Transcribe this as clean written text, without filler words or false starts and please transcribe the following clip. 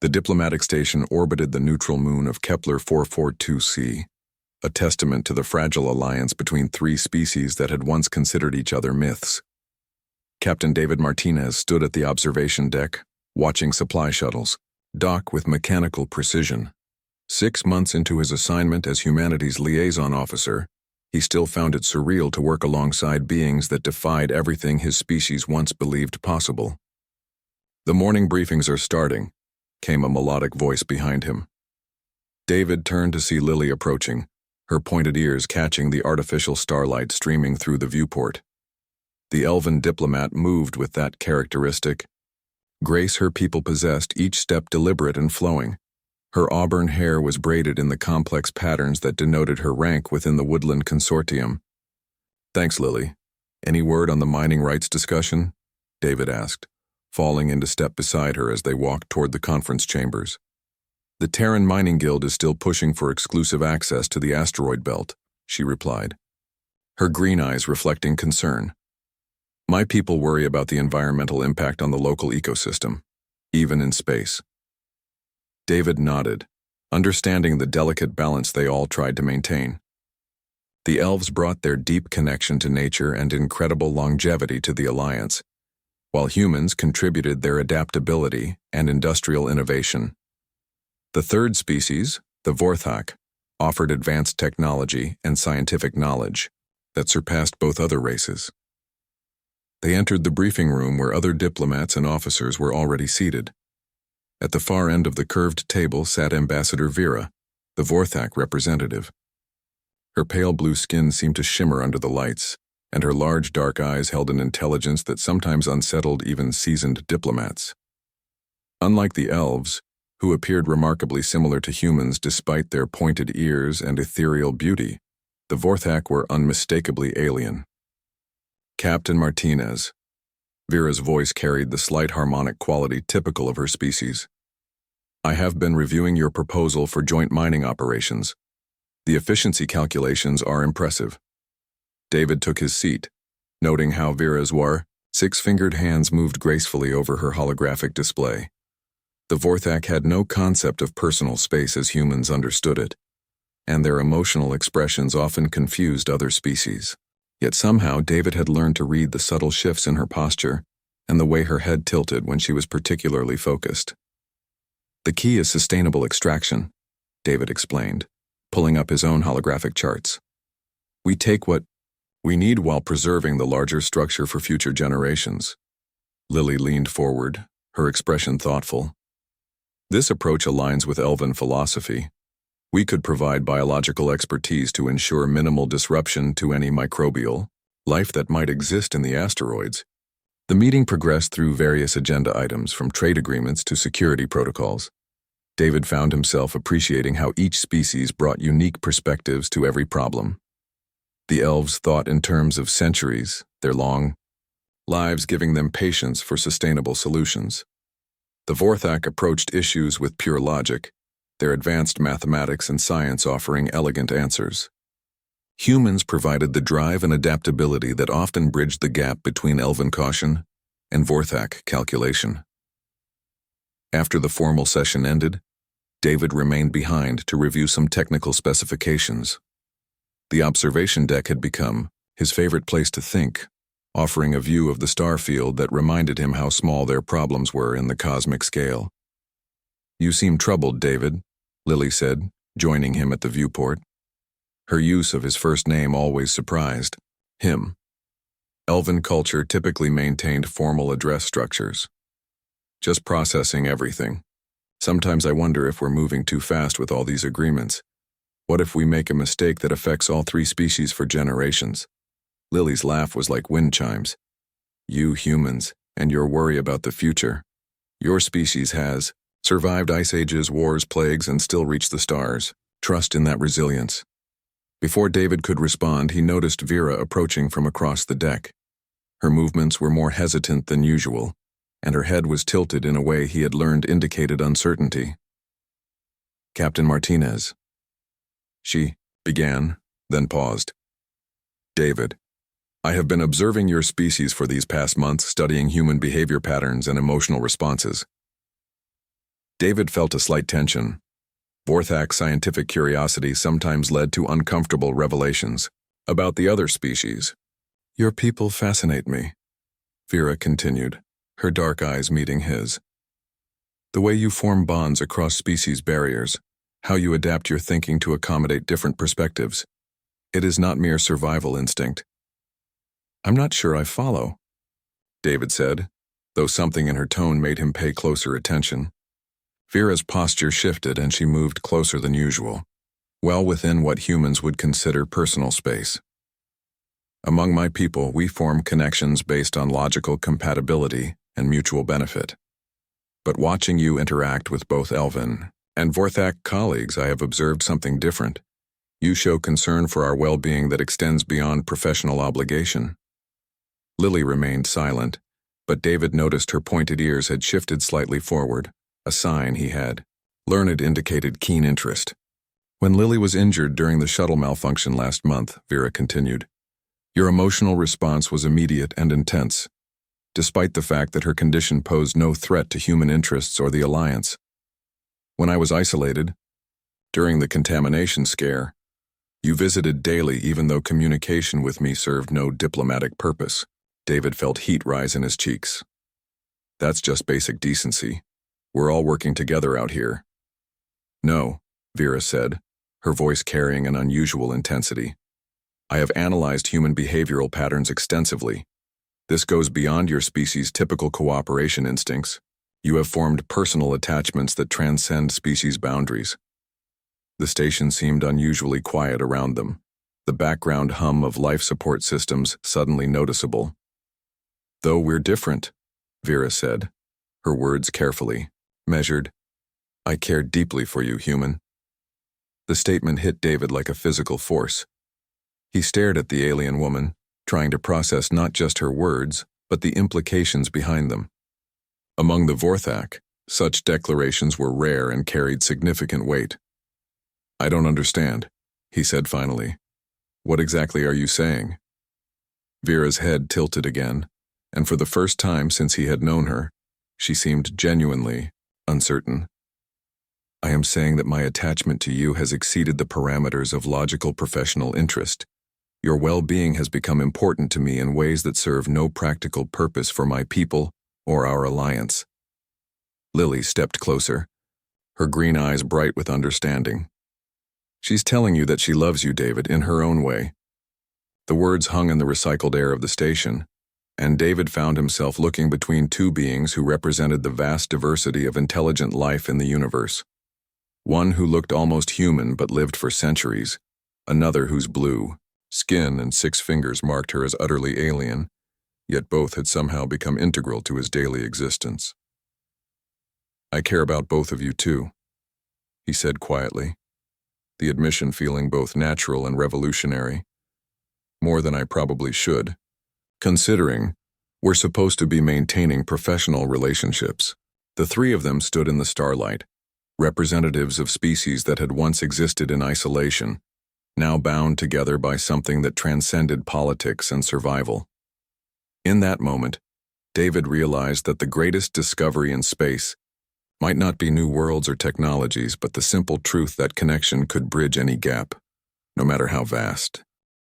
The diplomatic station orbited the neutral moon of Kepler 442c, a testament to the fragile alliance between three species that had once considered each other myths. Captain David Martinez stood at the observation deck, watching supply shuttles dock with mechanical precision. 6 months into his assignment as humanity's liaison officer, he still found it surreal to work alongside beings that defied everything his species once believed possible. "The morning briefings are starting," came a melodic voice behind him. David turned to see Lily approaching, her pointed ears catching the artificial starlight streaming through the viewport. The elven diplomat moved with that characteristic grace her people possessed, each step deliberate and flowing. Her auburn hair was braided in the complex patterns that denoted her rank within the woodland consortium. "Thanks, Lily. Any word on the mining rights discussion?" David asked, falling into step beside her as they walked toward the conference chambers. "The Terran Mining Guild is still pushing for exclusive access to the asteroid belt," she replied, her green eyes reflecting concern. "My people worry about the environmental impact on the local ecosystem, even in space." David nodded, understanding the delicate balance they all tried to maintain. The elves brought their deep connection to nature and incredible longevity to the alliance, while humans contributed their adaptability and industrial innovation. The third species, the Vorthak, offered advanced technology and scientific knowledge that surpassed both other races. They entered the briefing room where other diplomats and officers were already seated. At the far end of the curved table sat Ambassador Vera, the Vorthak representative. Her pale blue skin seemed to shimmer under the lights, and her large dark eyes held an intelligence that sometimes unsettled even seasoned diplomats. Unlike the elves, who appeared remarkably similar to humans despite their pointed ears and ethereal beauty, the Vorthak were unmistakably alien. "Captain Martinez." Vera's voice carried the slight harmonic quality typical of her species. "I have been reviewing your proposal for joint mining operations. The efficiency calculations are impressive." David took his seat, noting how Vera's six-fingered hands moved gracefully over her holographic display. The Vorthak had no concept of personal space as humans understood it, and their emotional expressions often confused other species. Yet somehow David had learned to read the subtle shifts in her posture and the way her head tilted when she was particularly focused. "The key is sustainable extraction," David explained, pulling up his own holographic charts. "We take what we need while preserving the larger structure for future generations." Lily leaned forward, her expression thoughtful. "This approach aligns with elven philosophy. We could provide biological expertise to ensure minimal disruption to any microbial life that might exist in the asteroids." The meeting progressed through various agenda items, from trade agreements to security protocols. David found himself appreciating how each species brought unique perspectives to every problem. The elves thought in terms of centuries, their long lives giving them patience for sustainable solutions. The Vorthak approached issues with pure logic, their advanced mathematics and science offering elegant answers. Humans provided the drive and adaptability that often bridged the gap between elven caution and Vorthak calculation. After the formal session ended, David remained behind to review some technical specifications. The observation deck had become his favorite place to think, offering a view of the star field that reminded him how small their problems were in the cosmic scale. "You seem troubled, David," Lily said, joining him at the viewport. Her use of his first name always surprised him. Elven culture typically maintained formal address structures. "Just processing everything. Sometimes I wonder if we're moving too fast with all these agreements. What if we make a mistake that affects all three species for generations?" Lily's laugh was like wind chimes. "You humans, and your worry about the future. Your species has survived ice ages, wars, plagues, and still reached the stars. Trust in that resilience." Before David could respond, he noticed Vera approaching from across the deck. Her movements were more hesitant than usual, and her head was tilted in a way he had learned indicated uncertainty. "Captain Martinez," she began, then paused. "David, I have been observing your species for these past months, studying human behavior patterns and emotional responses. David felt a slight tension. Vorthak's scientific curiosity sometimes led to uncomfortable revelations about the other species. Your people fascinate me, Vera continued, her dark eyes meeting his. The way you form bonds across species barriers, how you adapt your thinking to accommodate different perspectives. It is not mere survival instinct. I'm not sure I follow, David said, though something in her tone made him pay closer attention. Vera's posture shifted and she moved closer than usual, well within what humans would consider personal space. Among my people, we form connections based on logical compatibility and mutual benefit. But watching you interact with both Elven and Vorthak colleagues, I have observed something different. You show concern for our well-being that extends beyond professional obligation. Lily remained silent, but David noticed her pointed ears had shifted slightly forward, a sign he had learned indicated keen interest. When Lily was injured during the shuttle malfunction last month, Vera continued, your emotional response was immediate and intense, despite the fact that her condition posed no threat to human interests or the Alliance. When I was isolated, during the contamination scare, you visited daily even though communication with me served no diplomatic purpose. David felt heat rise in his cheeks. That's just basic decency. We're all working together out here. No, Vera said, her voice carrying an unusual intensity. I have analyzed human behavioral patterns extensively. This goes beyond your species' typical cooperation instincts. You have formed personal attachments that transcend species boundaries. The station seemed unusually quiet around them, the background hum of life support systems suddenly noticeable. Though we're different, Vera said, her words carefully, measured. I care deeply for you, human. The statement hit David like a physical force. He stared at the alien woman, trying to process not just her words, but the implications behind them. Among the Vorthak, such declarations were rare and carried significant weight. I don't understand, he said finally. What exactly are you saying? Vera's head tilted again, and for the first time since he had known her, she seemed genuinely uncertain. I am saying that my attachment to you has exceeded the parameters of logical professional interest. Your well-being has become important to me in ways that serve no practical purpose for my people or our alliance. Lily stepped closer, her green eyes bright with understanding. She's telling you that she loves you, David, in her own way. The words hung in the recycled air of the station, and David found himself looking between two beings who represented the vast diversity of intelligent life in the universe. One who looked almost human but lived for centuries, another whose blue skin and 6 fingers marked her as utterly alien, yet both had somehow become integral to his daily existence. I care about both of you too, he said quietly, the admission feeling both natural and revolutionary. More than I probably should, considering we're supposed to be maintaining professional relationships. The three of them stood in the starlight, representatives of species that had once existed in isolation, now bound together by something that transcended politics and survival. In that moment, David realized that the greatest discovery in space might not be new worlds or technologies, but the simple truth that connection could bridge any gap, no matter how vast.